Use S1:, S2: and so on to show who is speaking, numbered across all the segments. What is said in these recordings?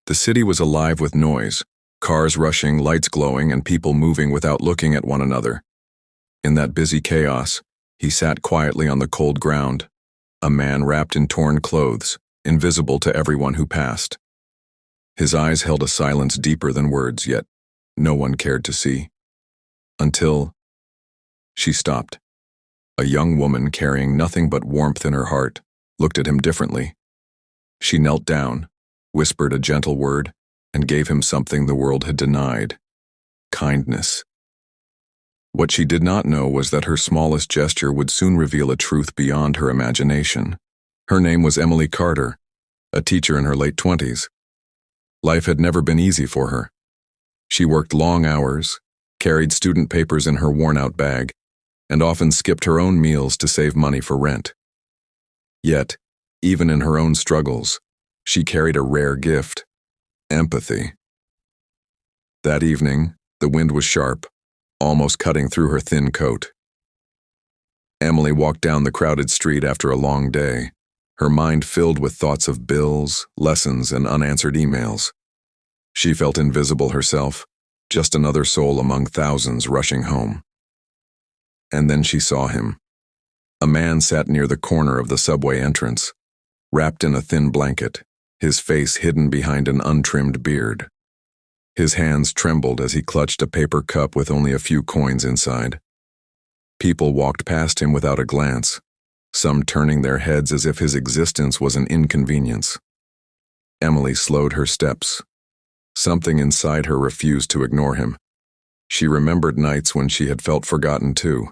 S1: The city was alive with noise, cars rushing, lights glowing, and people moving without looking at one another. In that busy chaos, he sat quietly on the cold ground, a man wrapped in torn clothes, invisible to everyone who passed. His eyes held a silence deeper than words, yet no one cared to see. Until she stopped. A young woman carrying nothing but warmth in her heart looked at him differently. She knelt down, whispered a gentle word, and gave him something the world had denied: kindness. What she did not know was that her smallest gesture would soon reveal a truth beyond her imagination. Her name was Emily Carter, a teacher in her late 20s. Life had never been easy for her. She worked long hours, carried student papers in her worn-out bag, and often skipped her own meals to save money for rent. Yet, even in her own struggles, she carried a rare gift: empathy. That evening, the wind was sharp, almost cutting through her thin coat. Emily walked down the crowded street after a long day, her mind filled with thoughts of bills, lessons, and unanswered emails. She felt invisible herself, just another soul among thousands rushing home. And then she saw him. A man sat near the corner of the subway entrance, wrapped in a thin blanket, his face hidden behind an untrimmed beard. His hands trembled as he clutched a paper cup with only a few coins inside. People walked past him without a glance, some turning their heads as if his existence was an inconvenience. Emily slowed her steps. Something inside her refused to ignore him. She remembered nights when she had felt forgotten too,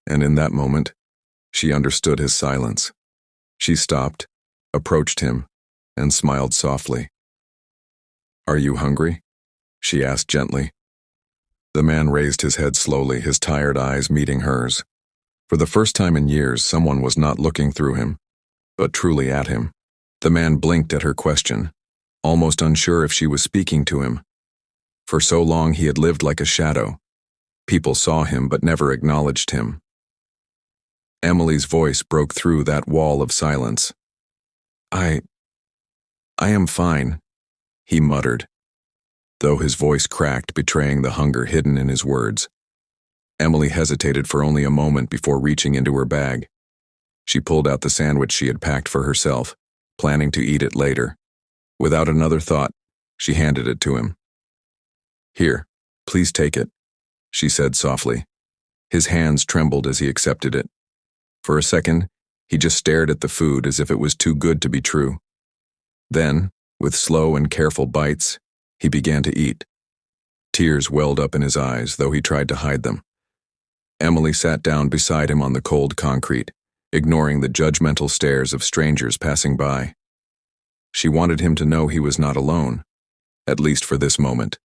S1: and in that moment, she understood his silence. She stopped, approached him, and smiled softly. "Are you hungry?" she asked gently. The man raised his head slowly, his tired eyes meeting hers. For the first time in years, someone was not looking through him, but truly at him. The man blinked at her question, almost unsure if she was speaking to him. For so long he had lived like a shadow. People saw him but never acknowledged him. Emily's voice broke through that wall of silence. I am fine," he muttered, though his voice cracked, betraying the hunger hidden in his words. Emily hesitated for only a moment before reaching into her bag. She pulled out the sandwich she had packed for herself, planning to eat it later. Without another thought, she handed it to him. "Here, please take it," she said softly. His hands trembled as he accepted it. For a second, he just stared at the food as if it was too good to be true. Then, with slow and careful bites, he began to eat. Tears welled up in his eyes, though he tried to hide them. Emily sat down beside him on the cold concrete, ignoring the judgmental stares of strangers passing by. She wanted him to know he was not alone, at least for this moment.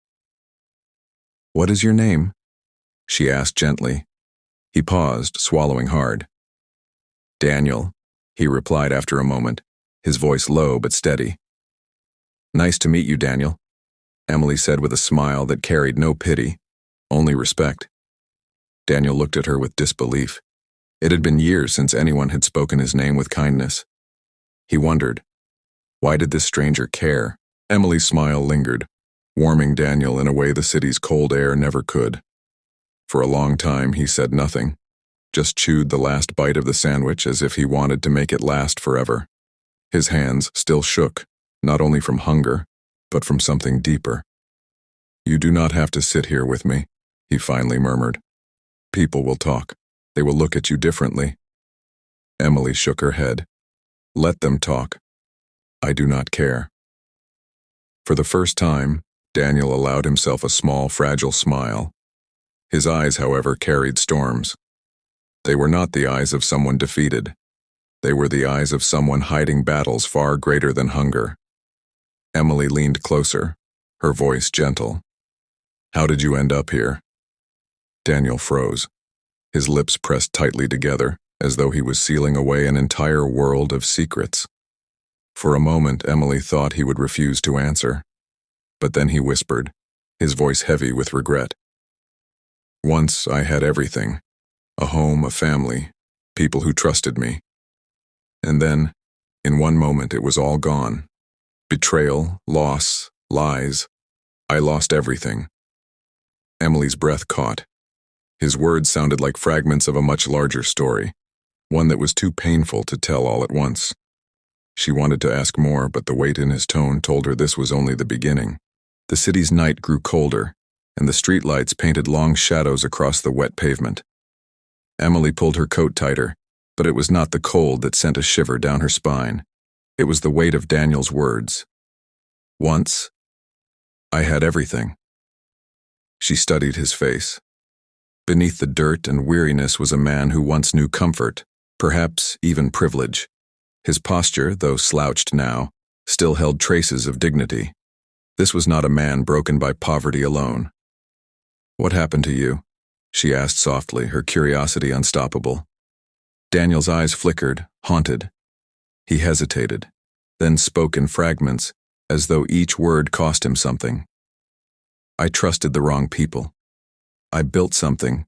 S1: "What is your name?" she asked gently. He paused, swallowing hard. "Daniel," he replied after a moment, his voice low but steady. "Nice to meet you, Daniel," Emily said with a smile that carried no pity, only respect. Daniel looked at her with disbelief. It had been years since anyone had spoken his name with kindness. He wondered, why did this stranger care? Emily's smile lingered, warming Daniel in a way the city's cold air never could. For a long time he said nothing, just chewed the last bite of the sandwich as if he wanted to make it last forever. His hands still shook, not only from hunger, but from something deeper. "You do not have to sit here with me," he finally murmured. "People will talk. They will look at you differently." Emily shook her head. "Let them talk. I do not care." For the first time, Daniel allowed himself a small, fragile smile. His eyes, however, carried storms. They were not the eyes of someone defeated. They were the eyes of someone hiding battles far greater than hunger. Emily leaned closer, her voice gentle. "How did you end up here?" Daniel froze. His lips pressed tightly together, as though he was sealing away an entire world of secrets. For a moment, Emily thought he would refuse to answer. But then he whispered, his voice heavy with regret. "Once I had everything. A home, a family, people who trusted me. And then, in one moment, it was all gone. Betrayal, loss, Lies. I lost everything. Emily's breath caught. His words sounded like fragments of a much larger story, one that was too painful to tell all at once. She wanted to ask more, but the weight in his tone told her this was only the beginning. The city's night grew colder, and the streetlights painted long shadows across the wet pavement. Emily pulled her coat tighter, but it was not the cold that sent a shiver down her spine. It was the weight of Daniel's words. Once, I had everything. She studied his face. Beneath the dirt and weariness was a man who once knew comfort, perhaps even privilege. His posture, though slouched now, still held traces of dignity. This was not a man broken by poverty alone. What happened to you? She asked softly, her curiosity unstoppable. Daniel's eyes flickered, haunted. He hesitated, then spoke in fragments, as though each word cost him something. I trusted the wrong people. I built something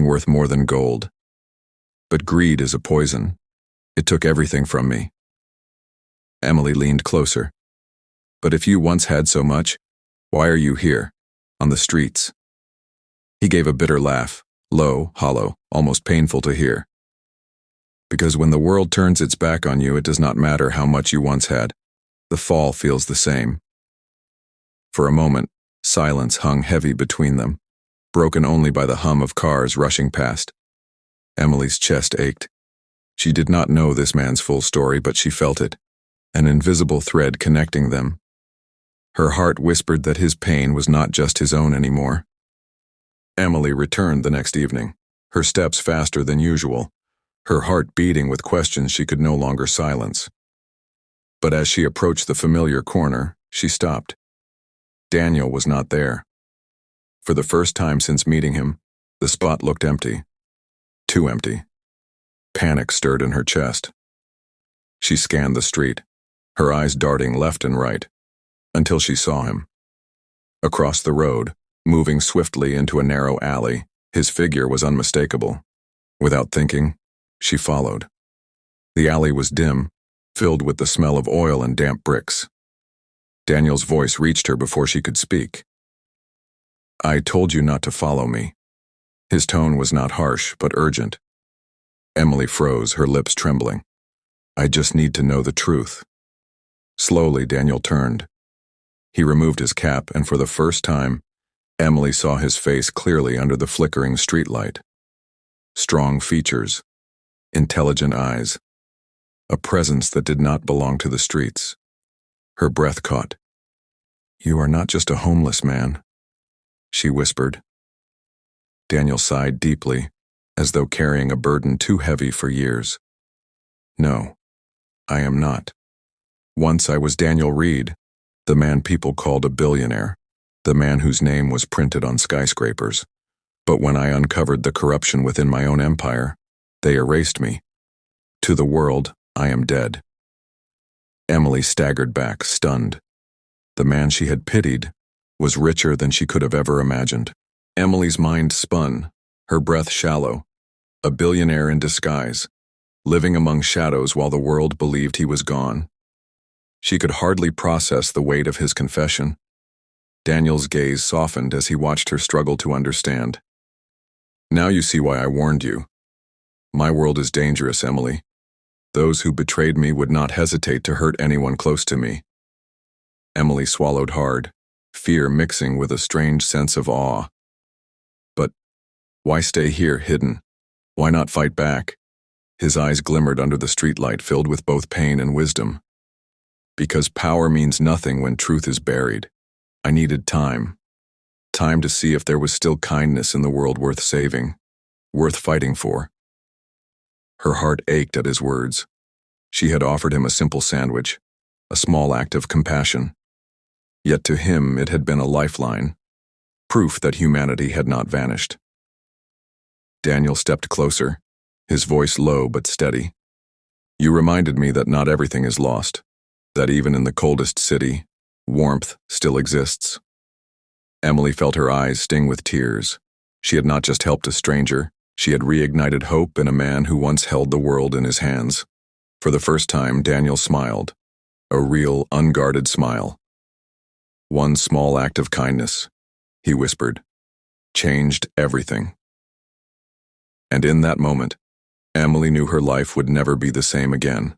S1: worth more than gold. But greed is a poison. It took everything from me. Emily leaned closer. But if you once had so much, why are you here, on the streets? He gave a bitter laugh, low, hollow, almost painful to hear. Because when the world turns its back on you, it does not matter how much you once had. The fall feels the same. For a moment, silence hung heavy between them, broken only by the hum of cars rushing past. Emily's chest ached. She did not know this man's full story, but she felt it, an invisible thread connecting them. Her heart whispered that his pain was not just his own anymore. Emily returned the next evening, her steps faster than usual, her heart beating with questions she could no longer silence. But as she approached the familiar corner, she stopped. Daniel was not there. For the first time since meeting him, the spot looked empty. Too empty. Panic stirred in her chest. She scanned the street, her eyes darting left and right, until she saw him. Across the road, moving swiftly into a narrow alley, his figure was unmistakable. Without thinking, she followed. The alley was dim, filled with the smell of oil and damp bricks. Daniel's voice reached her before she could speak. I told you not to follow me. His tone was not harsh, but urgent. Emily froze, her lips trembling. I just need to know the truth. Slowly, Daniel turned. He removed his cap, and for the first time, Emily saw his face clearly under the flickering streetlight. Strong features, intelligent eyes, a presence that did not belong to the streets. Her breath caught. You are not just a homeless man, she whispered. Daniel sighed deeply, as though carrying a burden too heavy for years. No, I am not. Once I was Daniel Reed, the man people called a billionaire, the man whose name was printed on skyscrapers. But when I uncovered the corruption within my own empire, they erased me. To the world, I am dead. Emily staggered back, stunned. The man she had pitied was richer than she could have ever imagined. Emily's mind spun, her breath shallow. A billionaire in disguise, living among shadows while the world believed he was gone. She could hardly process the weight of his confession. Daniel's gaze softened as he watched her struggle to understand. Now you see why I warned you. My world is dangerous, Emily. Those who betrayed me would not hesitate to hurt anyone close to me. Emily swallowed hard, fear mixing with a strange sense of awe. But why stay here, hidden? Why not fight back? His eyes glimmered under the streetlight, filled with both pain and wisdom. Because power means nothing when truth is buried. I needed time. Time to see if there was still kindness in the world worth saving, worth fighting for. Her heart ached at his words. She had offered him a simple sandwich, a small act of compassion. Yet to him it had been a lifeline, proof that humanity had not vanished. Daniel stepped closer, his voice low but steady. You reminded me that not everything is lost, that even in the coldest city, warmth still exists. Emily felt her eyes sting with tears. She had not just helped a stranger, she had reignited hope in a man who once held the world in his hands. For the first time, Daniel smiled, a real, unguarded smile. One small act of kindness, he whispered, changed everything. And in that moment, Emily knew her life would never be the same again.